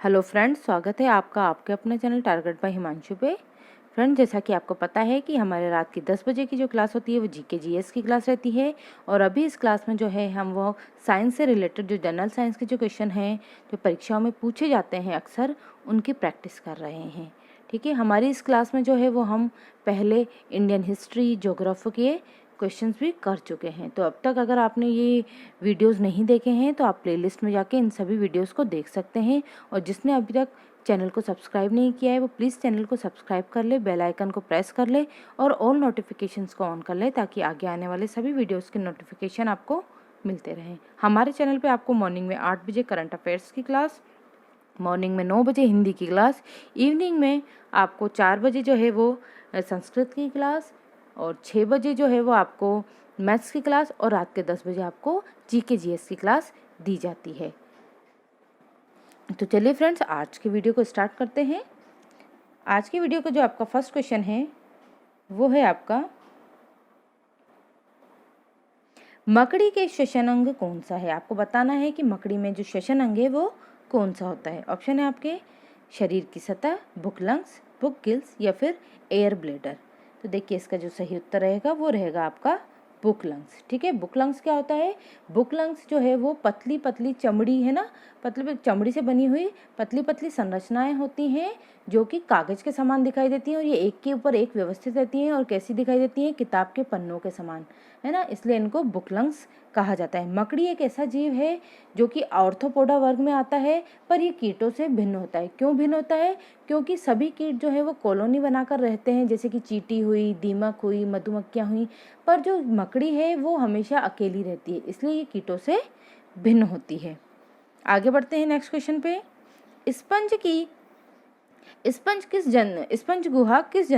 Hello friends, स्वागत है आपका आपके अपने चैनल टारगेट बाय हिमांशु पे। फ्रेंड, जैसा कि आपको पता है कि हमारे रात की 10 बजे की जो क्लास होती है वो जीके जीएस की क्लास रहती है। और अभी इस क्लास में जो है हम वो साइंस से रिलेटेड जो जनरल साइंस के जो क्वेश्चन हैं जो परीक्षाओं में पूछे जाते हैं अक्सर, उनकी प्रैक्टिस कर रहे हैं। ठीक है, हमारी इस क्लास में जो है वो हम पहले इंडियन हिस्ट्री, ज्योग्राफी के क्वेश्चंस भी कर चुके हैं। तो अब तक अगर आपने ये वीडियोस नहीं देखे हैं तो आप प्लेलिस्ट में जाके इन सभी वीडियोस को देख सकते हैं। और जिसने अभी तक चैनल को सब्सक्राइब नहीं किया है वो प्लीज़ चैनल को सब्सक्राइब कर ले, बेल आइकन को प्रेस कर ले और ऑल नोटिफिकेशंस को ऑन कर ले, ताकि आगे आने वाले सभी वीडियोस के नोटिफिकेशन आपको मिलते रहें। हमारे चैनल पे आपको मॉर्निंग में 8 बजे करंट अफेयर्स की क्लास, मॉर्निंग में 9 बजे हिंदी की क्लास, इवनिंग में आपको 4 बजे जो है वो संस्कृत की क्लास और 6 बजे जो है वो आपको मैथ्स की क्लास और रात के 10 बजे आपको जीके जीएस की क्लास दी जाती है। तो चलिए फ्रेंड्स, आज के वीडियो को स्टार्ट करते हैं। आज की वीडियो का जो आपका फर्स्ट क्वेश्चन है वो है आपका, मकड़ी के श्वसन अंग कौन सा है। आपको बताना है कि मकड़ी में जो श्वसन अंग है वो कौन सा होता है। ऑप्शन है आपके शरीर की सतह, बुक लंग्स, बुक गिल्स या फिर एयर ब्लेडर। तो देखिए, इसका जो सही उत्तर रहेगा वो रहेगा आपका बुक लंग्स। ठीक है, बुक लंग्स क्या होता है? बुक लंग्स जो है वो पतली पतली चमड़ी है ना, पतली चमड़ी से बनी हुई पतली पतली संरचनाएं होती हैं जो कि कागज के समान दिखाई देती हैं और ये एक के ऊपर एक व्यवस्थित रहती हैं और कैसी दिखाई देती हैं? किताब के पन्नों के समान, है ना, इसलिए इनको बुक लंग्स कहा जाता है। मकड़ी एक ऐसा जीव है जो कि आर्थ्रोपोडा वर्ग में आता है, पर ये कीटों से भिन्न होता है। क्यों भिन्न होता है? क्योंकि सभी कीट जो है वो कॉलोनी बनाकर रहते हैं, जैसे कि चींटी हुई, दीमक हुई, मधुमक्खियां हुई, पर जो मकड़ी है वो हमेशा अकेली रहती है, इसलिए ये कीटों से भिन्न होती है। आगे बढ़ते हैं नेक्स्ट क्वेश्चन पे। स्पंज गुहा किस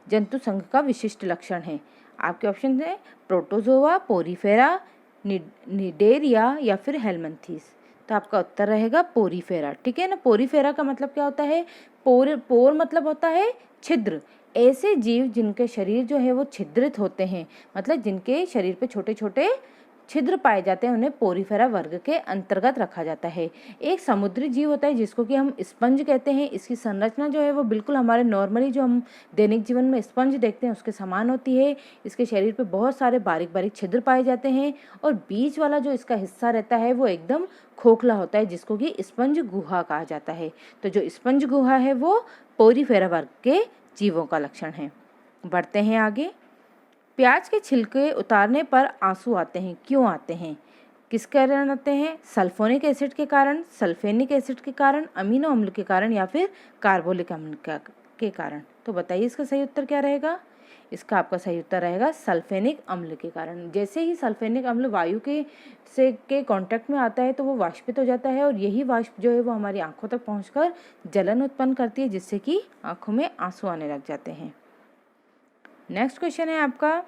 जंतु संघ का विशिष्ट लक्षण है। आपके ऑप्शन है प्रोटोजोआ, पोरीफेरा, निडेरिया या फिर हेलमिंथीस। तो आपका उत्तर रहेगा पोरीफेरा। ठीक है ना, पोरीफेरा का मतलब क्या होता है? पोर मतलब होता है छिद्र। ऐसे जीव जिनके शरीर जो है वो छिद्रित होते हैं, मतलब जिनके शरीर पे छोटे छोटे छिद्र पाए जाते हैं, उन्हें पोरीफेरा वर्ग के अंतर्गत रखा जाता है। एक समुद्री जीव होता है जिसको कि हम स्पंज कहते हैं। इसकी संरचना जो है वो बिल्कुल हमारे नॉर्मली जो हम दैनिक जीवन में स्पंज देखते हैं उसके समान होती है। इसके शरीर पे बहुत सारे बारीक बारीक छिद्र पाए जाते हैं और बीच वाला जो इसका हिस्सा रहता है वो एकदम खोखला होता है, जिसको कि स्पंज गुहा कहा जाता है। तो जो स्पंज गुहा है वो पोरीफेरा वर्ग के जीवों का लक्षण है। बढ़ते हैं आगे। प्याज के छिलके उतारने पर आंसू आते हैं, क्यों आते हैं? किस कारण आते हैं? सल्फोनिक एसिड के कारण, सल्फेनिक एसिड के कारण, अमीनो अम्ल के कारण या फिर कार्बोलिक अम्ल के कारण। तो बताइए इसका सही उत्तर क्या रहेगा? इसका आपका सही उत्तर रहेगा सल्फेनिक अम्ल के कारण। जैसे ही सल्फेनिक अम्ल वायु के कांटेक्ट में आता है तो वो वाष्पित हो जाता है और यही वाष्प जो है वो हमारी आंखों तक पहुंचकर जलन उत्पन्न करती है, जिससे कि आंखों में आंसू आने लग जाते हैं। नेक्स्ट क्वेश्चन है आपका,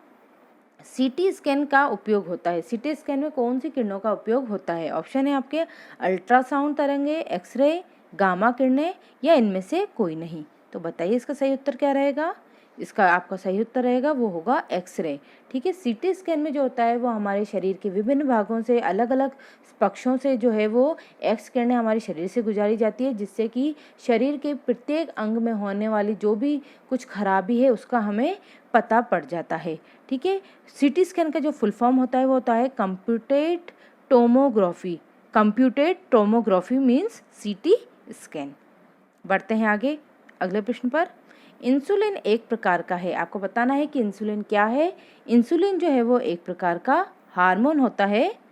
सीटी स्कैन का उपयोग होता है। सीटी स्कैन में कौन सी किरणों का उपयोग होता है? ऑप्शन है आपके अल्ट्रासाउंड तरंगे, एक्सरे, गामा किरणें या इनमें से कोई नहीं। तो बताइए इसका सही उत्तर क्या रहेगा? इसका आपका सही उत्तर रहेगा वो होगा एक्सरे। ठीक है, सीटी स्कैन में जो होता है वो हमारे शरीर के विभिन्न भागों से, अलग अलग पक्षों से जो है वो एक्स किरणें हमारे शरीर से गुजारी जाती है, जिससे कि शरीर के प्रत्येक अंग में होने वाली जो भी कुछ खराबी है उसका हमें पता पड़ जाता है। ठीक है, सीटी स्कैन का जो फुल फॉर्म होता है वो होता है computed tomography. Computed tomography means CT scan. बढ़ते हैं आगे अगले प्रश्न पर। इंसुलिन एक प्रकार का है। आपको बताना है कि इंसुलिन क्या है। इंसुलिन जो है वो एक प्रकार का हार्मोन होता है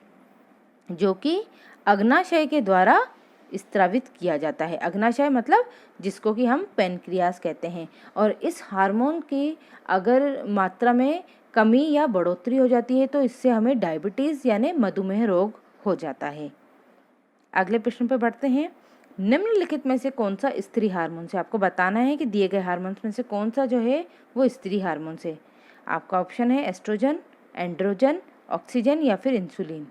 जो कि अग्नाशय के द्वारा स्त्रावित किया जाता है। अग्नाशय मतलब जिसको कि हम पैनक्रियास कहते हैं। और इस हार्मोन की अगर मात्रा में कमी या बढ़ोतरी हो जाती है तो इससे हमें डायबिटीज़ यानी मधुमेह रोग हो जाता है। अगले प्रश्न पर बढ़ते हैं। निम्नलिखित में से कौन सा स्त्री हार्मोन से? आपको बताना है कि दिए गए हार्मोन्स में से कौन सा जो है वो स्त्री हार्मोन से। आपका ऑप्शन है एस्ट्रोजन, एंड्रोजन, ऑक्सीजन या फिर इंसुलिन।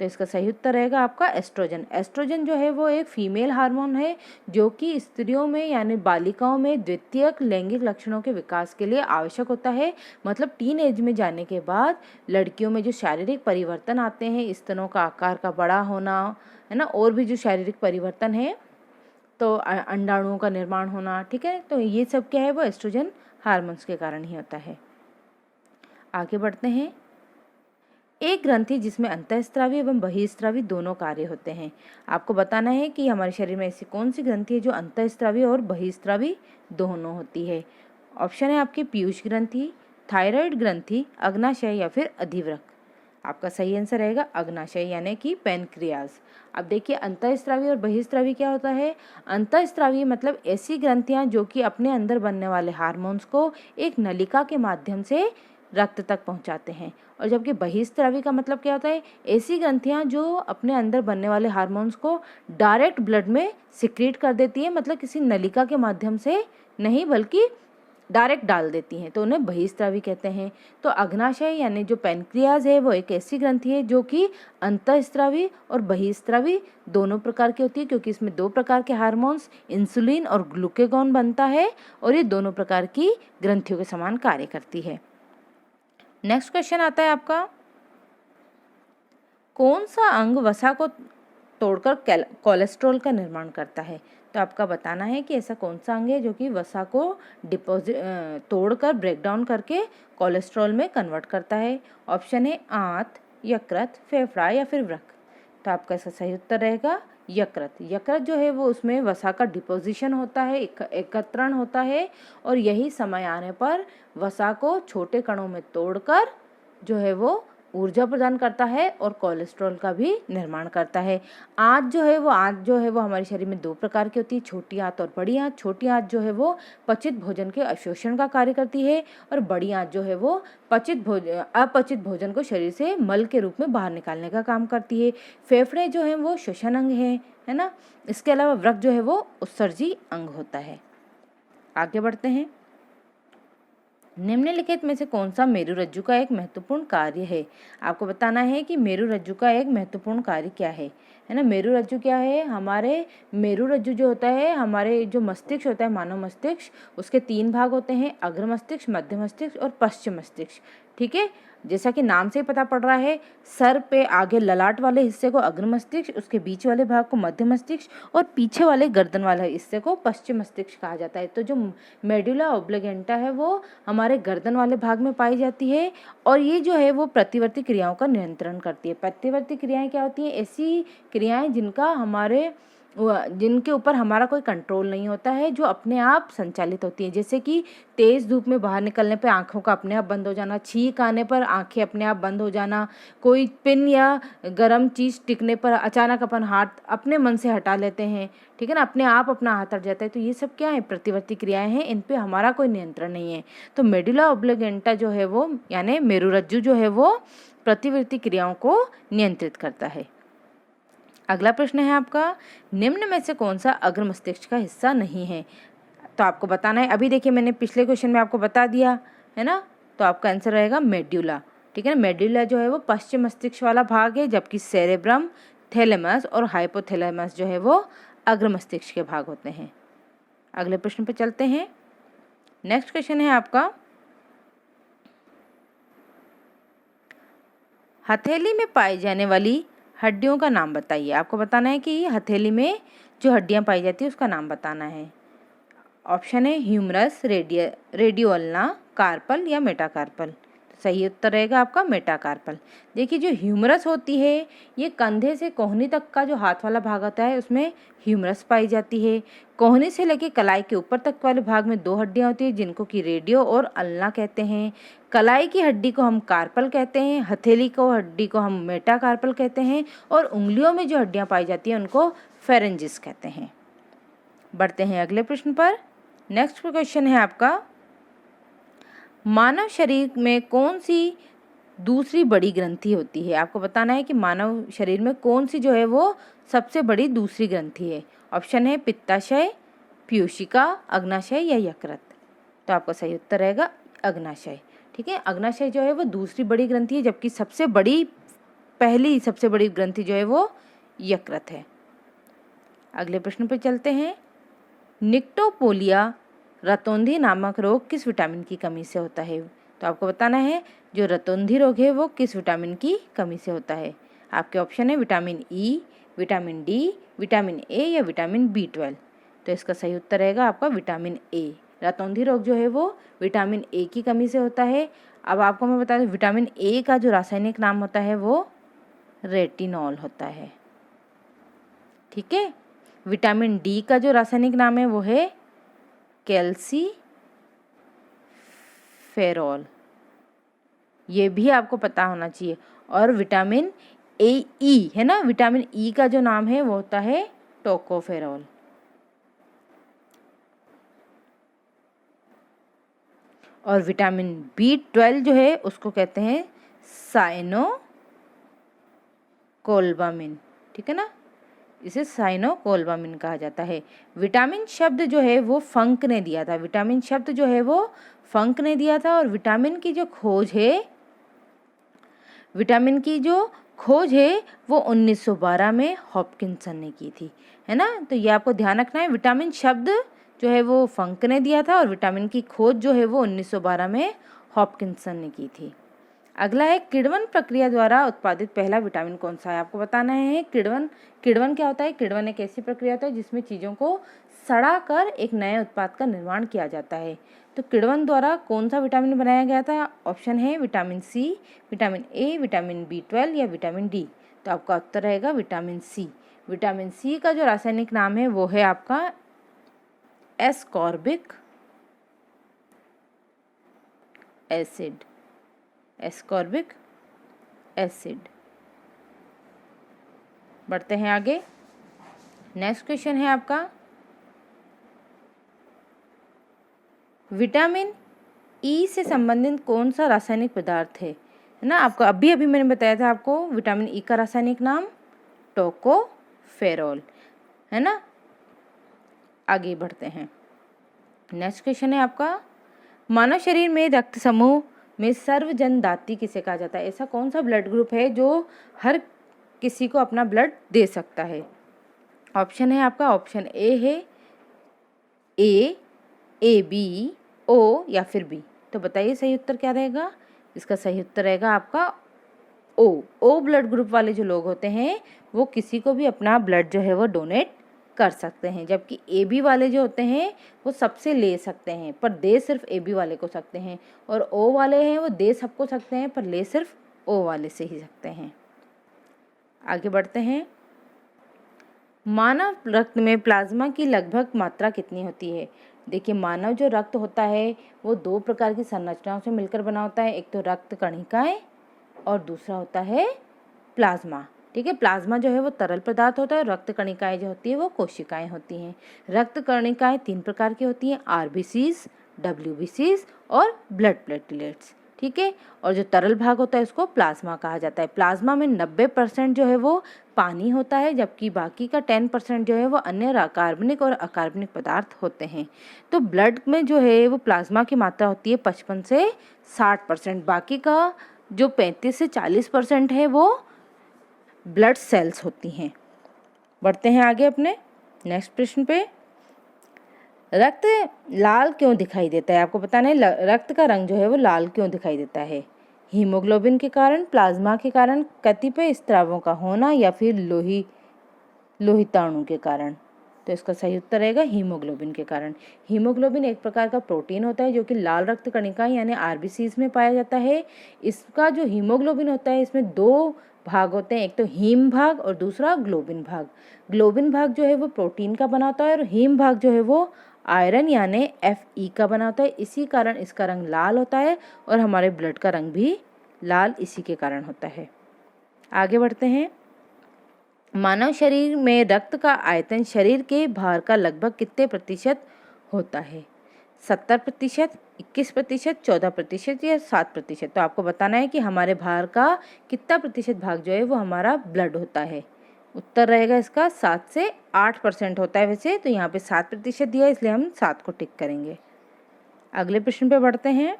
तो इसका सही उत्तर रहेगा आपका एस्ट्रोजन। एस्ट्रोजन जो है वो एक फीमेल हार्मोन है जो कि स्त्रियों में यानी बालिकाओं में द्वितीयक लैंगिक लक्षणों के विकास के लिए आवश्यक होता है। मतलब टीन एज में जाने के बाद लड़कियों में जो शारीरिक परिवर्तन आते हैं, स्तनों का आकार का बड़ा होना, है ना, और भी जो शारीरिक परिवर्तन है तो अंडाणुओं का निर्माण होना, ठीक है। तो ये सब क्या है, वो एस्ट्रोजन हार्मोन्स के कारण ही होता है। आगे बढ़ते हैं। एक ग्रंथि जिसमें अंतःस्रावी एवं बहिःस्रावी दोनों कार्य होते हैं। आपको बताना है कि हमारे शरीर में ऐसी कौन सी ग्रंथि है जो अंतःस्रावी और बहिःस्रावी दोनों होती है। ऑप्शन है आपके पीयूष ग्रंथि, थायराइड ग्रंथि, अग्नाशय या फिर अधिवृक्क। आपका सही आंसर रहेगा अग्नाशय यानी कि पैनक्रियाज। अब देखिए अंतःस्रावी और बहिःस्रावी क्या होता है। अंतःस्रावी मतलब ऐसी ग्रंथियां जो कि अपने अंदर बनने वाले हार्मोन्स को एक नलिका के माध्यम से रक्त तक पहुंचाते हैं। और जबकि बहिःस्रावी का मतलब क्या होता है, ऐसी ग्रंथियां जो अपने अंदर बनने वाले हार्मोन्स को डायरेक्ट ब्लड में सिक्रीट कर देती है, मतलब किसी नलिका के माध्यम से नहीं बल्कि डायरेक्ट डाल देती हैं, तो उन्हें बहिःस्रावी कहते हैं। तो अग्नाशय यानी जो पैनक्रियाज है वो एक ऐसी ग्रंथि है जो कि अंतःस्रावी और बहिःस्रावी दोनों प्रकार की होती है, क्योंकि इसमें दो प्रकार के हार्मोन्स इंसुलिन और ग्लूकेगॉन बनता है और ये दोनों प्रकार की ग्रंथियों के समान कार्य करती है। नेक्स्ट क्वेश्चन आता है आपका, कौन सा अंग वसा को तोड़कर कोलेस्ट्रॉल का निर्माण करता है। तो आपका बताना है कि ऐसा कौन सा अंग है जो कि वसा को तोड़कर ब्रेक डाउन करके कोलेस्ट्रॉल में कन्वर्ट करता है। ऑप्शन है आंत, यकृत, फेफड़ा या फिर वृक्क। तो आपका इसका सही उत्तर रहेगा यकृत। यकृत जो है वो उसमें वसा का डिपोजिशन होता है, एकत्रण होता है और यही समय आने पर वसा को छोटे कणों में तोड़कर जो है वो ऊर्जा प्रदान करता है और कोलेस्ट्रॉल का भी निर्माण करता है। आंत जो है वो हमारे शरीर में दो प्रकार की होती है, छोटी आंत और बड़ी आंत। छोटी आंत जो है वो पचित भोजन के अवशोषण का कार्य करती है और बड़ी आंत जो है वो अपचित भोजन को शरीर से मल के रूप में बाहर निकालने का काम करती है। फेफड़े जो है वो श्वसन अंग है ना। इसके अलावा वृक्क जो है वो उत्सर्जी अंग होता है। आगे बढ़ते हैं। निम्नलिखित में से कौन सा मेरुरज्जु का एक महत्वपूर्ण कार्य है। आपको बताना है कि मेरुरज्जु का एक महत्वपूर्ण कार्य क्या है ना। मेरुरज्जु क्या है, हमारे मेरुरज्जु जो होता है, हमारे जो मस्तिष्क होता है, मानव मस्तिष्क, उसके 3 भाग होते हैं, अग्र मस्तिष्क, मध्य मस्तिष्क और पश्चिम मस्तिष्क। ठीक है, जैसा कि नाम से ही पता पड़ रहा है, सर पे आगे ललाट वाले हिस्से को अग्र मस्तिष्क, उसके बीच वाले भाग को मध्य मस्तिष्क और पीछे वाले गर्दन वाले हिस्से को पश्चिम मस्तिष्क कहा जाता है। तो जो मेडुला ऑब्लिगेंटा है वो हमारे गर्दन वाले भाग में पाई जाती है और ये जो है वो प्रतिवर्ती क्रियाओं का नियंत्रण करती है। प्रतिवर्ती क्रियाएं क्या होती हैं, ऐसी क्रियाएं जिनके ऊपर हमारा कोई कंट्रोल नहीं होता है, जो अपने आप संचालित होती है। जैसे कि तेज धूप में बाहर निकलने पर आंखों का अपने आप बंद हो जाना, छींक आने पर आंखें अपने आप बंद हो जाना, कोई पिन या गर्म चीज़ टिकने पर अचानक अपन हाथ अपने मन से हटा लेते हैं, ठीक है ना, अपने आप अपना हाथ हट जाता है। तो ये सब क्या है, प्रतिवर्ती क्रियाएं हैं, इन पे हमारा कोई नियंत्रण नहीं है। तो मेडुला ऑब्लिगेंटा जो है वो यानी मेरुरज्जु जो है वो प्रतिवर्ती क्रियाओं को नियंत्रित करता है। अगला प्रश्न है आपका, निम्न में से कौन सा अग्र मस्तिष्क का हिस्सा नहीं है। तो आपको बताना है, अभी देखिए मैंने पिछले क्वेश्चन में आपको बता दिया है ना। तो आपका आंसर रहेगा मेड्यूला। ठीक है ना, मेड्यूला जो है वो पश्चिम मस्तिष्क वाला भाग है, जबकि सेरेब्रम, थैलेमस और हाइपोथैलेमस जो है वो अग्र मस्तिष्क के भाग होते हैं। अगले प्रश्न पे चलते हैं। नेक्स्ट क्वेश्चन है आपका, हथेली में पाई जाने वाली हड्डियों का नाम बताइए। आपको बताना है कि हथेली में जो हड्डियां पाई जाती है उसका नाम बताना है। ऑप्शन है ह्यूमरस, रेडियोल्ना, कार्पल या मेटाकार्पल। सही उत्तर रहेगा आपका मेटाकार्पल। देखिए जो ह्यूमरस होती है ये कंधे से कोहनी तक का जो हाथ वाला भाग होता है उसमें ह्यूमरस पाई जाती है। कोहनी से लेके कलाई के ऊपर तक वाले भाग में 2 हड्डियां होती है जिनको कि रेडियो और अल्ना कहते हैं। कलाई की हड्डी को हम कार्पल कहते हैं, हथेली को हड्डी को हम मेटाकार्पल कहते हैं और उंगलियों में जो हड्डियां पाई जाती हैं उनको फेरेंजिस कहते हैं। बढ़ते हैं अगले प्रश्न पर। नेक्स्ट क्वेश्चन है आपका, मानव शरीर में कौन सी दूसरी बड़ी ग्रंथि होती है। आपको बताना है कि मानव शरीर में कौन सी जो है वो सबसे बड़ी दूसरी ग्रंथि है। ऑप्शन है पित्ताशय, पीयूषिका, अग्नाशय या यकृत। तो आपका सही उत्तर रहेगा अग्नाशय। ठीक है, अग्नाशय जो है वो दूसरी बड़ी ग्रंथि है, जबकि सबसे बड़ी ग्रंथि जो है वो यकृत है। अगले प्रश्न पर चलते हैं। निक्टोपोलिया रतौंधी नामक रोग किस विटामिन की कमी से होता है। तो आपको बताना है जो रतौंधी रोग है वो किस विटामिन की कमी से होता है। आपके ऑप्शन है vitamin E, vitamin D, vitamin A या विटामिन B12। तो इसका सही उत्तर रहेगा आपका विटामिन ए। रतौंधी रोग जो है वो विटामिन ए की कमी से होता है। अब आपको मैं बता दूं विटामिन ए का जो रासायनिक नाम होता है वो रेटिनॉल होता है। ठीक है। विटामिन डी का जो रासायनिक नाम है वो है कैल्सीफेरॉल, ये भी आपको पता होना चाहिए। और विटामिन ए ई है ना, विटामिन ई का जो नाम है वो होता है टोकोफेरॉल। और विटामिन B12 जो है उसको कहते हैं साइनोकोल्बामिन। ठीक है ना, इसे साइनोकोल्बामिन कहा जाता है। विटामिन शब्द जो है वो फंक ने दिया था, विटामिन शब्द जो है वो फंक ने दिया था। और विटामिन की जो खोज है वो 1912 में हॉपकिंसन ने की थी, है ना। तो ये आपको ध्यान रखना है, विटामिन शब्द जो है वो फंक ने दिया था और विटामिन की खोज जो है वो 1912 में हॉपकिंसन ने की थी। अगला है किण्वन प्रक्रिया द्वारा उत्पादित पहला विटामिन कौन सा है, आपको बताना है। किण्वन क्या होता है? किण्वन एक ऐसी प्रक्रिया होता है जिसमें चीज़ों को सड़ा कर एक नए उत्पाद का निर्माण किया जाता है। तो किण्वन द्वारा कौन सा विटामिन बनाया गया था? ऑप्शन है vitamin C, vitamin A, vitamin B12 या विटामिन डी। तो आपका उत्तर रहेगा विटामिन सी। विटामिन सी का जो रासायनिक नाम है वो है आपका एस्कॉर्बिक एसिड। बढ़ते हैं आगे। नेक्स्ट क्वेश्चन है आपका विटामिन ई से संबंधित कौन सा रासायनिक पदार्थ है ना। आपको अभी मैंने बताया था आपको विटामिन ई का रासायनिक नाम टोकोफेरॉल, है ना। आगे बढ़ते हैं। नेक्स्ट क्वेश्चन है आपका मानव शरीर में रक्त समूह में सर्वजनदाती किसे कहा जाता है? ऐसा कौन सा ब्लड ग्रुप है जो हर किसी को अपना ब्लड दे सकता है? ऑप्शन है आपका, ऑप्शन ए है ए बी, ओ या फिर बी। तो बताइए सही उत्तर क्या रहेगा? इसका सही उत्तर रहेगा आपका ओ ब्लड ग्रुप वाले जो लोग होते हैं वो किसी को भी अपना ब्लड जो है वो डोनेट कर सकते हैं, जबकि ए बी वाले जो होते हैं वो सबसे ले सकते हैं पर दे सिर्फ ए बी वाले को सकते हैं, और ओ वाले हैं वो दे सबको सकते हैं पर ले सिर्फ ओ वाले से ही सकते हैं। आगे बढ़ते हैं। मानव रक्त में प्लाज्मा की लगभग मात्रा कितनी होती है? देखिए, मानव जो रक्त होता है वो दो प्रकार की संरचनाओं से मिलकर बना होता है। एक तो रक्त कणिकाएं और दूसरा होता है प्लाज्मा। ठीक है, प्लाज्मा जो है वो तरल पदार्थ होता है, रक्त कणिकाएं जो होती है वो कोशिकाएं होती हैं। रक्त कणिकाएं 3 प्रकार की होती हैं, RBCs, WBCs और ब्लड प्लेटलेट्स। ठीक है, और जो तरल भाग होता है उसको प्लाज्मा कहा जाता है। प्लाज्मा में 90% जो है वो पानी होता है, जबकि बाकी का 10% जो है वो अन्य कार्बनिक और अकार्बनिक पदार्थ होते हैं। तो ब्लड में जो है वो प्लाज्मा की मात्रा होती है 55 से 60%, बाकी का जो 35 से 40% है वो ब्लड सेल्स होती हैं। बढ़ते हैं आगे अपने नेक्स्ट प्रश्न पे। रक्त लाल क्यों दिखाई देता है? आपको बताना है रक्त का रंग जो है वो लाल क्यों दिखाई देता है। हीमोग्लोबिन के कारण, प्लाज्मा के कारण, कतिपय स्रावों का होना या फिर लोहिताणु के कारण। तो इसका सही उत्तर रहेगा हीमोग्लोबिन के कारण। हीमोग्लोबिन एक प्रकार का प्रोटीन होता है जो कि लाल रक्त कणिका यानी RBCs में पाया जाता है। इसका जो हीमोग्लोबिन होता है इसमें 2 भाग होते हैं, एक तो हीम भाग और दूसरा ग्लोबिन भाग। ग्लोबिन भाग जो है वो प्रोटीन का बना होता है और हीम भाग जो है वो आयरन यानी Fe का बना होता है। इसी कारण इसका रंग लाल होता है और हमारे ब्लड का रंग भी लाल इसी के कारण होता है। आगे बढ़ते हैं। मानव शरीर में रक्त का आयतन शरीर के भार का लगभग कितने प्रतिशत होता है? 70%, 21%, 14% या 7%। तो आपको बताना है कि हमारे भार का कितना प्रतिशत भाग जो है वो हमारा ब्लड होता है। उत्तर रहेगा इसका 7 से 8% होता है वैसे, तो यहाँ पे 7% दिया है इसलिए हम 7 को टिक करेंगे। अगले प्रश्न पे बढ़ते हैं।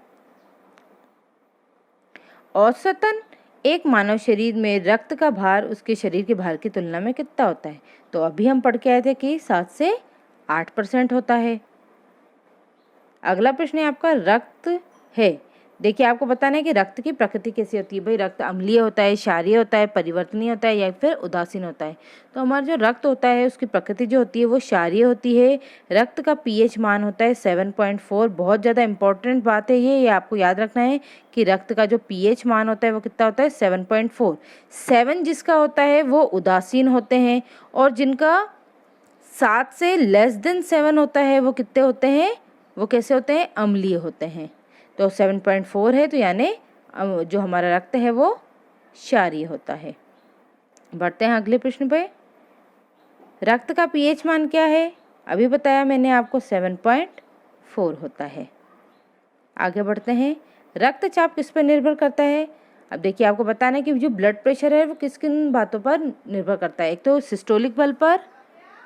औसतन एक मानव शरीर में रक्त का भार उसके शरीर के भार की तुलना में कितना होता है? तो अभी हम पढ़ के आए थे कि 7 से 8% होता है। अगला प्रश्न है आपका रक्त है देखिए आपको बताना है कि रक्त की प्रकृति कैसी होती है। भाई रक्त अम्लीय होता है, क्षारीय होता है, परिवर्तनीय होता है या फिर उदासीन होता है। तो हमारा जो रक्त होता है उसकी प्रकृति जो होती है वो क्षारीय होती है। रक्त का पीएच मान होता है 7.4। बहुत ज़्यादा इंपॉर्टेंट बात है ये आपको याद रखना है कि रक्त का जो पीएच मान होता है वो कितना होता है 7.4। 7 जिसका होता है वो उदासीन होते हैं और जिनका 7 से लेस देन 7 होता है वो कितने होते हैं, वो कैसे होते हैं, अम्लीय होते हैं। तो 7.4 है तो यानी जो हमारा रक्त है वो क्षारीय होता है। बढ़ते हैं अगले प्रश्न पे। रक्त का पीएच मान क्या है, अभी बताया मैंने आपको 7.4 होता है। आगे बढ़ते हैं। रक्तचाप किस पर निर्भर करता है। अब देखिए आपको बताना है कि जो ब्लड प्रेशर है वो किस किन बातों पर निर्भर करता है। एक तो सिस्टोलिक बल पर,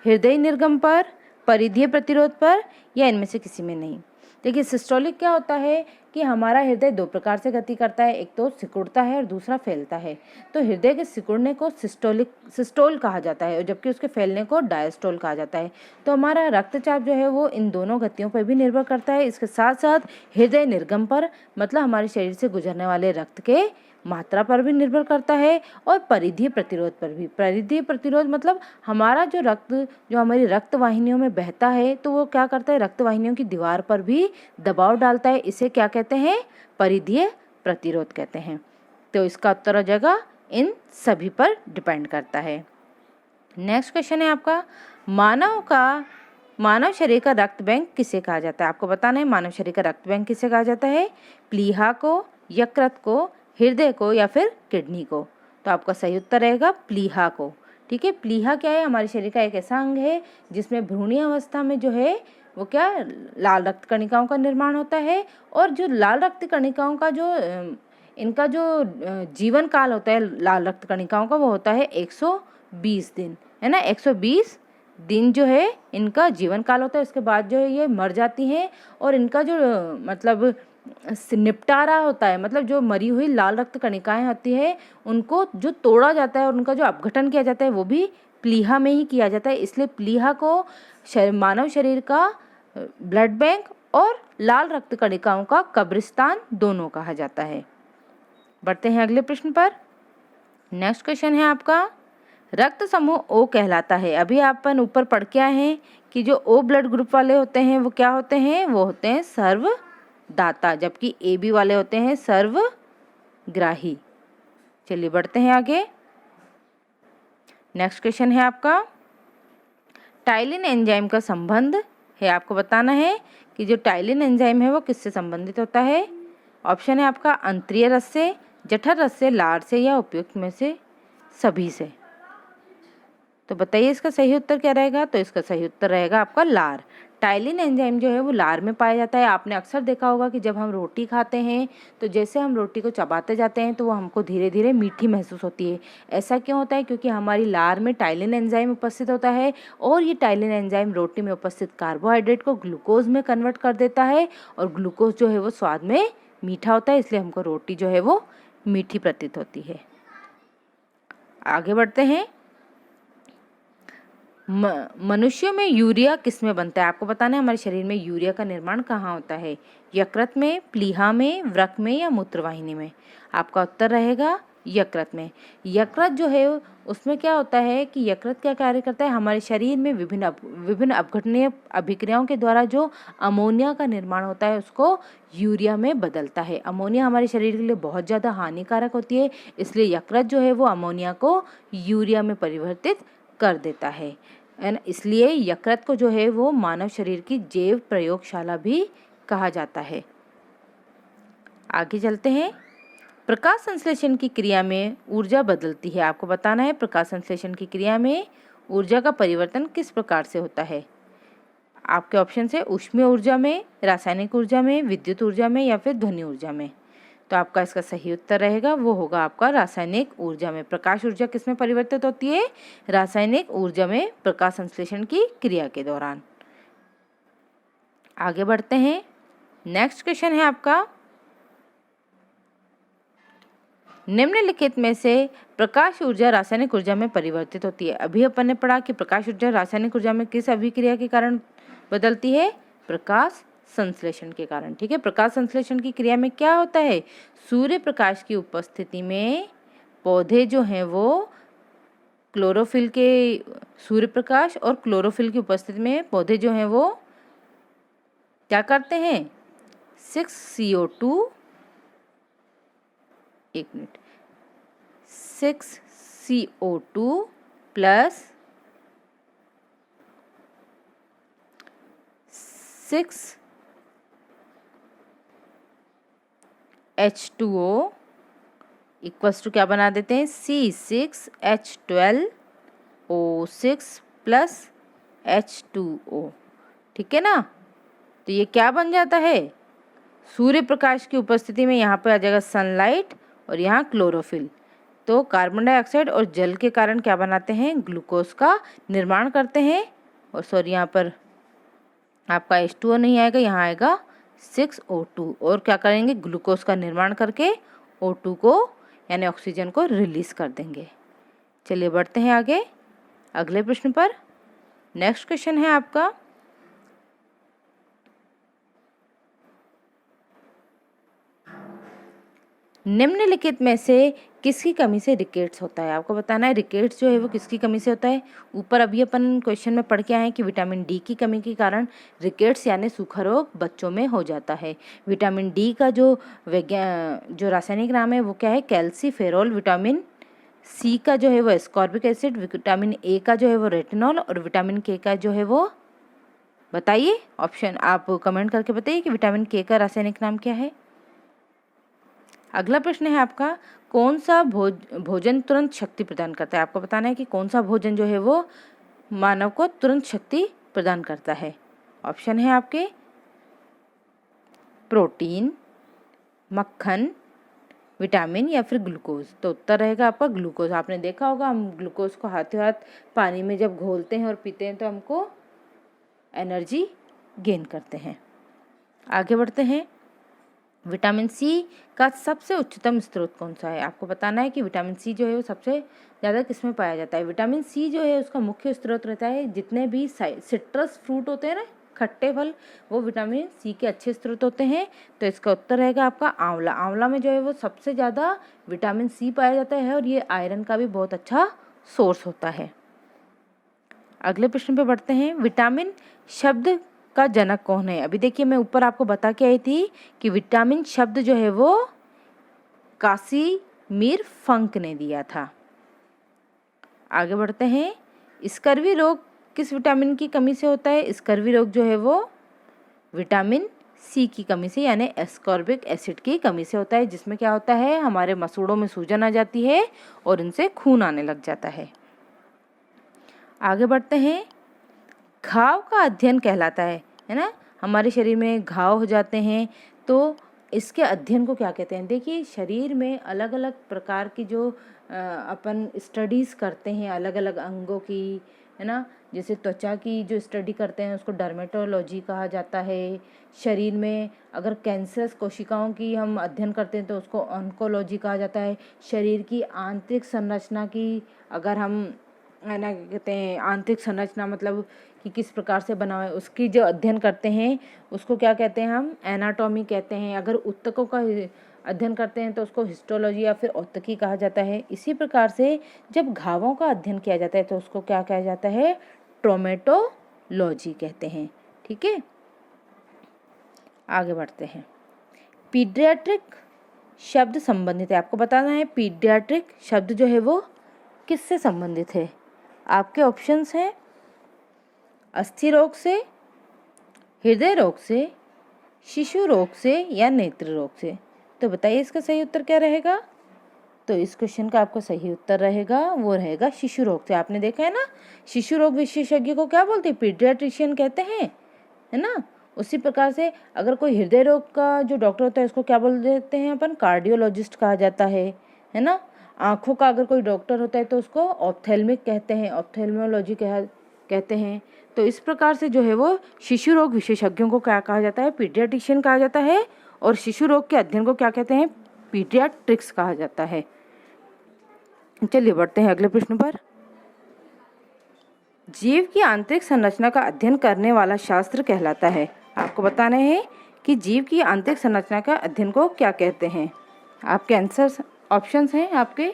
हृदय निर्गम पर, परिधीय प्रतिरोध पर, या इनमें से किसी में नहीं। देखिए सिस्टोलिक क्या होता है कि हमारा हृदय दो प्रकार से गति करता है, एक तो सिकुड़ता है और दूसरा फैलता है। तो हृदय के सिकुड़ने को सिस्टोल कहा जाता है और जबकि उसके फैलने को डायस्टोल कहा जाता है। तो हमारा रक्तचाप जो है वो इन दोनों गतियों पर भी निर्भर करता है। इसके साथ साथ हृदय निर्गम पर, मतलब हमारे शरीर से गुजरने वाले रक्त के मात्रा पर भी निर्भर करता है, और परिधीय प्रतिरोध पर भी। परिधीय प्रतिरोध मतलब हमारा जो रक्त जो हमारी रक्त वाहिनियों में बहता है तो वो क्या करता है, रक्त वाहिनियों की दीवार पर भी दबाव डालता है। इसे क्या कहते हैं, परिधीय प्रतिरोध कहते हैं। तो इसका उत्तर हो जाएगा इन सभी पर डिपेंड करता है। नेक्स्ट क्वेश्चन है आपका, मानव शरीर का रक्त बैंक किसे कहा जाता है। आपको बताना है मानव शरीर का रक्त बैंक किसे कहा जाता है, प्लीहा को, यकृत को, हृदय को या फिर किडनी को। तो आपका सही उत्तर रहेगा प्लीहा को। ठीक है, प्लीहा क्या है, हमारे शरीर का एक ऐसा अंग है जिसमें भ्रूणीय अवस्था में जो है वो क्या, लाल रक्त कणिकाओं का निर्माण होता है। और जो लाल रक्त कणिकाओं का जो इनका जो जीवन काल होता है लाल रक्त कणिकाओं का, वो होता है 120 दिन, है ना। 120 दिन जो है इनका जीवन काल होता है। उसके बाद जो है ये मर जाती हैं और इनका जो मतलब निपटारा होता है, मतलब जो मरी हुई लाल रक्त कणिकाएं होती है उनको जो तोड़ा जाता है और उनका जो अपघटन किया जाता है वो भी प्लीहा में ही किया जाता है। इसलिए प्लीहा को मानव शरीर का ब्लड बैंक और लाल रक्त कणिकाओं का कब्रिस्तान दोनों कहा जाता है। बढ़ते हैं अगले प्रश्न पर। नेक्स्ट क्वेश्चन है आपका, रक्त समूह ओ कहलाता है। अभी अपन ऊपर पढ़ के आए हैं कि जो ओ ब्लड ग्रुप वाले होते हैं वो क्या होते हैं, वो होते हैं सर्वदाता, जबकि ए बी वाले होते हैं सर्वग्राही। चलिए बढ़ते हैं आगे। नेक्स्ट क्वेश्चन है आपका, टाइलिन एंजाइम का संबंध है। आपको बताना है कि जो टाइलिन एंजाइम है वो किससे संबंधित होता है। ऑप्शन है आपका अंत्रीय रस से, जठर रस से, लार से, या उपयुक्त में से सभी से। तो बताइए इसका सही उत्तर क्या रहेगा। तो इसका सही उत्तर रहेगा आपका लार। टाइलिन एंजाइम जो है वो लार में पाया जाता है। आपने अक्सर देखा होगा कि जब हम रोटी खाते हैं तो जैसे हम रोटी को चबाते जाते हैं तो वो हमको धीरे धीरे मीठी महसूस होती है। ऐसा क्यों होता है, क्योंकि हमारी लार में टाइलिन एंजाइम उपस्थित होता है और ये टाइलिन एंजाइम रोटी में उपस्थित कार्बोहाइड्रेट को ग्लूकोज में कन्वर्ट कर देता है और ग्लूकोज जो है वो स्वाद में मीठा होता है, इसलिए हमको रोटी जो है वो मीठी प्रतीत होती है। आगे बढ़ते हैं। मनुष्यों में यूरिया किस में बनता है। आपको बताना है हमारे शरीर में यूरिया का निर्माण कहाँ होता है, यकृत में, प्लीहा में, वृक्क में, या मूत्रवाहिनी में। आपका उत्तर रहेगा यकृत में। यकृत जो है उसमें क्या होता है कि यकृत क्या कार्य करता है, हमारे शरीर में विभिन्न अपघटनीय अभिक्रियाओं के द्वारा जो अमोनिया का निर्माण होता है उसको यूरिया में बदलता है। अमोनिया हमारे शरीर के लिए बहुत ज़्यादा हानिकारक होती है, इसलिए यकृत जो है वो अमोनिया को यूरिया में परिवर्तित कर देता है। इसलिए यकृत को जो है वो मानव शरीर की जैव प्रयोगशाला भी कहा जाता है। आगे चलते हैं। प्रकाश संश्लेषण की क्रिया में ऊर्जा बदलती है। आपको बताना है प्रकाश संश्लेषण की क्रिया में ऊर्जा का परिवर्तन किस प्रकार से होता है। आपके ऑप्शन है ऊष्मीय ऊर्जा में, रासायनिक ऊर्जा में, विद्युत ऊर्जा में, या फिर ध्वनि ऊर्जा में। तो आपका इसका सही उत्तर रहेगा वो होगा आपका रासायनिक ऊर्जा में। प्रकाश ऊर्जा किसमें परिवर्तित होती है, रासायनिक ऊर्जा में, प्रकाश संश्लेषण की क्रिया के दौरान। आगे बढ़ते हैं। नेक्स्ट क्वेश्चन है आपका, निम्नलिखित में से प्रकाश ऊर्जा रासायनिक ऊर्जा में परिवर्तित होती है। अभी अपन ने पढ़ा कि प्रकाश ऊर्जा रासायनिक ऊर्जा में किस अभिक्रिया के कारण बदलती है, प्रकाश संश्लेषण के कारण। ठीक है, प्रकाश संश्लेषण की क्रिया में क्या होता है, सूर्य प्रकाश की उपस्थिति में पौधे जो हैं वो क्लोरोफिल के, सूर्य प्रकाश और क्लोरोफिल की उपस्थिति में पौधे जो हैं वो क्या करते हैं, 6CO2 एक minute 6CO2 plus 6H2O equals to क्या बना देते हैं, C6H12O6 प्लस H2O। ठीक है ना, तो ये क्या बन जाता है, सूर्य प्रकाश की उपस्थिति में यहाँ पे आ जाएगा सनलाइट और यहाँ क्लोरोफिल, तो कार्बन डाइऑक्साइड और जल के कारण क्या बनाते हैं, ग्लूकोज का निर्माण करते हैं। और सॉरी, यहाँ पर आपका H2O नहीं आएगा, यहाँ आएगा 6O2, और क्या करेंगे, ग्लूकोज का निर्माण करके O2 को यानी ऑक्सीजन को रिलीज कर देंगे। चलिए बढ़ते हैं आगे अगले प्रश्न पर। नेक्स्ट क्वेश्चन है आपका, निम्नलिखित में से किसकी कमी से रिकेट्स होता है। आपको बताना है रिकेट्स जो है वो किसकी कमी से होता है। ऊपर अभी अपन क्वेश्चन में पढ़ के आए हैं कि विटामिन डी की कमी के कारण रिकेट्स यानी सूखा रोग बच्चों में हो जाता है। विटामिन डी का जो रासायनिक नाम है वो क्या है, कैल्सीफेरॉल। विटामिन सी का जो है वो एस्कॉर्बिक एसिड, विटामिन ए का जो है वो रेटिनॉल, और विटामिन के का जो है वो बताइए, ऑप्शन आप कमेंट करके बताइए कि विटामिन के का रासायनिक नाम क्या है। अगला प्रश्न है आपका, कौन सा भोजन तुरंत शक्ति प्रदान करता है। आपको बताना है कि कौन सा भोजन जो है वो मानव को तुरंत शक्ति प्रदान करता है। ऑप्शन है आपके प्रोटीन, मक्खन, विटामिन या फिर ग्लूकोज। तो उत्तर रहेगा आपका ग्लूकोज। आपने देखा होगा हम ग्लूकोज को हाथों हाथ पानी में जब घोलते हैं और पीते हैं तो हमको एनर्जी गेन करते हैं। आगे बढ़ते हैं, विटामिन सी का सबसे उच्चतम स्रोत कौन सा है। आपको बताना है कि विटामिन सी जो है वो सबसे ज़्यादा किस में पाया जाता है। विटामिन सी जो है उसका मुख्य स्रोत रहता है जितने भी सिट्रस फ्रूट होते हैं ना, खट्टे फल, वो विटामिन सी के अच्छे स्रोत होते हैं। तो इसका उत्तर रहेगा आपका आंवला। आंवला में जो है वो सबसे ज़्यादा विटामिन सी पाया जाता है और ये आयरन का भी बहुत अच्छा सोर्स होता है। अगले प्रश्न पे बढ़ते हैं, विटामिन शब्द का जनक कौन है। अभी देखिए मैं ऊपर आपको बता के आई थी कि विटामिन शब्द जो है वो कासिमिर फंक ने दिया था। आगे बढ़ते हैं, स्कर्वी रोग किस विटामिन की कमी से होता है। स्कर्वी रोग जो है वो विटामिन सी की कमी से यानी एस्कॉर्बिक एसिड की कमी से होता है, जिसमें क्या होता है, हमारे मसूड़ों में सूजन आ जाती है और इनसे खून आने लग जाता है। आगे बढ़ते हैं, घाव का अध्ययन कहलाता है ना, हमारे शरीर में घाव हो जाते हैं तो इसके अध्ययन को क्या कहते हैं। देखिए शरीर में अलग अलग प्रकार की जो अपन स्टडीज़ करते हैं अलग अलग अंगों की, है ना, जैसे त्वचा की जो स्टडी करते हैं उसको डर्मेटोलॉजी कहा जाता है। शरीर में अगर कैंसरस कोशिकाओं की हम अध्ययन करते हैं तो उसको ऑन्कोलॉजी कहा जाता है। शरीर की आंतरिक संरचना की अगर हम, है ना, कहते हैं आंतरिक संरचना मतलब कि किस प्रकार से बना हुआ है, उसकी जो अध्ययन करते हैं उसको क्या कहते हैं, हम एनाटॉमी कहते हैं। अगर ऊतकों का अध्ययन करते हैं तो उसको हिस्टोलॉजी या फिर औतकी कहा जाता है। इसी प्रकार से जब घावों का अध्ययन किया जाता है तो उसको क्या कहा जाता है, ट्रोमेटोलॉजी कहते हैं। ठीक है, आगे बढ़ते हैं, पीडियाट्रिक शब्द संबंधित है। आपको बताना है पीडियाट्रिक शब्द जो है वो किससे संबंधित है। आपके ऑप्शंस हैं अस्थि रोग से, हृदय रोग से, शिशु रोग से या नेत्र रोग से। तो बताइए इसका सही उत्तर क्या रहेगा। तो इस क्वेश्चन का आपका सही उत्तर रहेगा वो रहेगा शिशु रोग से। आपने देखा है ना, शिशु रोग विशेषज्ञ को क्या बोलते हैं, पीडियाट्रिशियन कहते हैं, है ना। उसी प्रकार से अगर कोई हृदय रोग का जो डॉक्टर होता है उसको क्या बोल देते हैं अपन, कार्डियोलॉजिस्ट कहा जाता है ना। आँखों का अगर कोई डॉक्टर होता है तो उसको ऑप्थेल्मिक कहते हैं, ऑप्थेल्मोलॉजी कहते हैं। तो इस प्रकार से जो है वो शिशु रोग विशेषज्ञों को क्या कहा जाता है, पीडियाट्रिशियन कहा जाता है, और शिशु रोग के अध्ययन को क्या कहते हैं, पीडियाट्रिक्स कहा जाता है। चलिए बढ़ते हैं अगले प्रश्न पर। जीव की आंतरिक संरचना का अध्ययन करने वाला शास्त्र कहलाता है। आपको बताना है कि जीव की आंतरिक संरचना का अध्ययन को क्या कहते हैं। आपके आंसर ऑप्शंस हैं आपके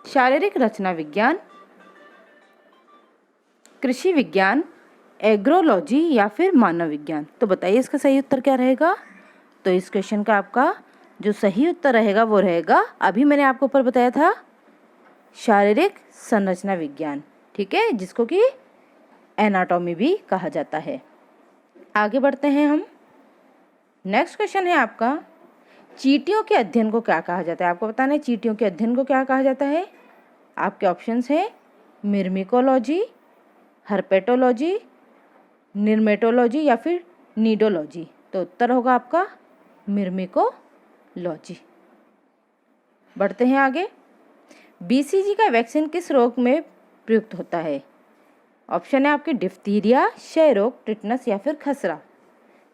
शारीरिक रचना विज्ञान, कृषि विज्ञान, एग्रोलॉजी या फिर मानव विज्ञान। तो बताइए इसका सही उत्तर क्या रहेगा। तो इस क्वेश्चन का आपका जो सही उत्तर रहेगा वो रहेगा, अभी मैंने आपको ऊपर बताया था, शारीरिक संरचना विज्ञान, ठीक है, जिसको कि एनाटॉमी भी कहा जाता है। आगे बढ़ते हैं हम। नेक्स्ट क्वेश्चन है आपका, चींटियों के अध्ययन को क्या कहा जाता है। आपको बताना है चींटियों के अध्ययन को क्या कहा जाता है। आपके ऑप्शंस हैं मिर्मिकोलॉजी, हर्पेटोलॉजी, निर्मेटोलॉजी या फिर नीडोलॉजी। तो उत्तर होगा आपका मिर्मिकोलॉजी। बढ़ते हैं आगे। बीसीजी का वैक्सीन किस रोग में प्रयुक्त होता है। ऑप्शन है आपके डिप्थीरिया, क्षय रोग, टिटनस या फिर खसरा।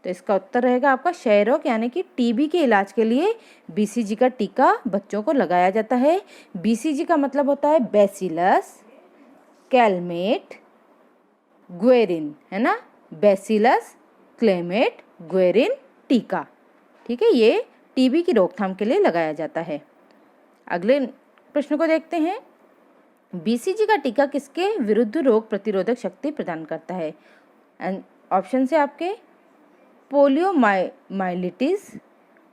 तो इसका उत्तर रहेगा आपका क्षय रोग, यानी कि टीबी के इलाज के लिए बीसीजी का टीका बच्चों को लगाया जाता है। बीसीजी का मतलब होता है बैसिलस क्लेमेट ग्वेरिन, है ना, बैसिलस क्लेमेट ग्वेरिन टीका, ठीक है, ये टीबी की रोकथाम के लिए लगाया जाता है। अगले प्रश्न को देखते हैं। बीसीजी का टीका किसके विरुद्ध रोग प्रतिरोधक शक्ति प्रदान करता है। ऑप्शन से आपके पोलियोमाइलिटिस,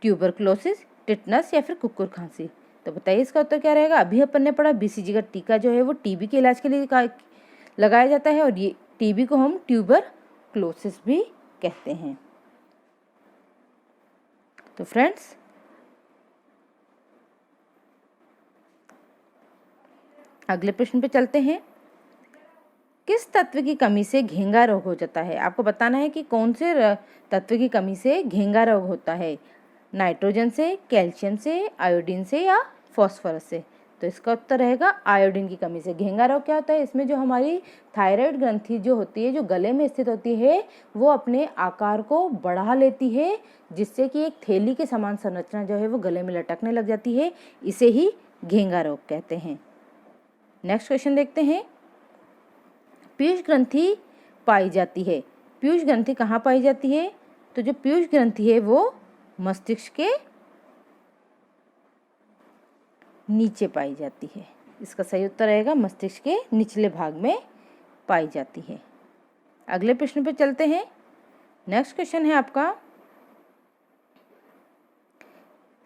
ट्यूबरक्लोसिस, टिटनस या फिर कुकुर खांसी। तो बताइए इसका उत्तर क्या रहेगा। अभी अपन ने पढ़ा बीसीजी का टीका जो है वो टीबी के इलाज के लिए लगाया जाता है, और ये टीबी को हम ट्यूबरक्लोसिस भी कहते हैं। तो फ्रेंड्स, अगले प्रश्न पे चलते हैं। किस तत्व की कमी से घेंगा रोग हो जाता है। आपको बताना है कि कौन से तत्व की कमी से घेंगा रोग होता है। नाइट्रोजन से, कैल्शियम से, आयोडीन से या फॉस्फोरस से। तो इसका उत्तर रहेगा आयोडीन की कमी से। घेंगा रोग क्या होता है, इसमें जो हमारी थायराइड ग्रंथि जो होती है, जो गले में स्थित होती है, वो अपने आकार को बढ़ा लेती है, जिससे कि एक थैली के समान संरचना जो है वो गले में लटकने लग जाती है। इसे ही घेंगा रोग कहते हैं। नेक्स्ट क्वेश्चन देखते हैं। पीयूष ग्रंथि पाई जाती है। पीयूष ग्रंथि कहाँ पाई जाती है। तो जो पीयूष ग्रंथि है वो मस्तिष्क के नीचे पाई जाती है। इसका सही उत्तर रहेगा मस्तिष्क के निचले भाग में पाई जाती है। अगले प्रश्न पे चलते हैं। नेक्स्ट क्वेश्चन है आपका,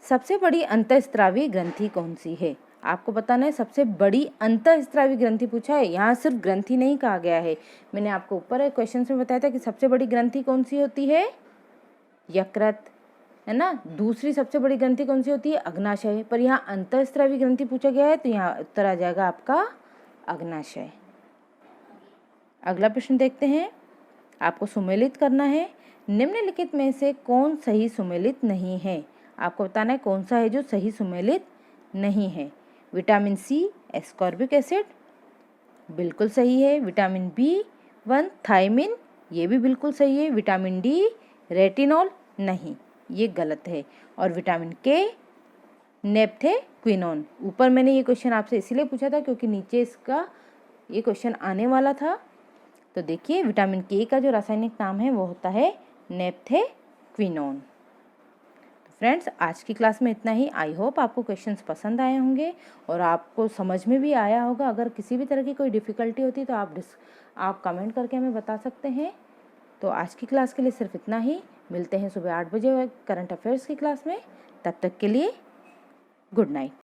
सबसे बड़ी अंतःस्रावी ग्रंथि कौन सी है। आपको बताना है सबसे बड़ी अंतःस्रावी ग्रंथि पूछा है। यहाँ सिर्फ ग्रंथि नहीं कहा गया है। मैंने आपको ऊपर क्वेश्चन में बताया था कि सबसे बड़ी ग्रंथि कौन सी होती है, यकृत, है ना। दूसरी सबसे बड़ी ग्रंथि कौन सी होती है, अग्नाशय। पर यहाँ अंतःस्रावी ग्रंथि पूछा गया है, तो यहाँ उत्तर आ जाएगा आपका अग्नाशय। अगला प्रश्न देखते हैं। आपको सुमेलित करना है। निम्नलिखित में से कौन सही सुमेलित नहीं है। आपको बताना है कौन सा है जो सही सुमेलित नहीं है। विटामिन सी, एस्कॉर्बिक एसिड, बिल्कुल सही है। विटामिन B1 थायमिन, ये भी बिल्कुल सही है। विटामिन D रेटिनॉल, नहीं, ये गलत है। और विटामिन K नेप्थेक्विनोन। ऊपर मैंने ये क्वेश्चन आपसे इसीलिए पूछा था क्योंकि नीचे इसका ये क्वेश्चन आने वाला था। तो देखिए विटामिन K का जो रासायनिक नाम है वो होता है नेप्थेक्विनोन। फ्रेंड्स, आज की क्लास में इतना ही। आई होप आपको क्वेश्चंस पसंद आए होंगे और आपको समझ में भी आया होगा। अगर किसी भी तरह की कोई डिफ़िकल्टी होती है तो आप कमेंट करके हमें बता सकते हैं। तो आज की क्लास के लिए सिर्फ इतना ही। मिलते हैं सुबह 8 बजे करंट अफेयर्स की क्लास में। तब तक के लिए गुड नाइट।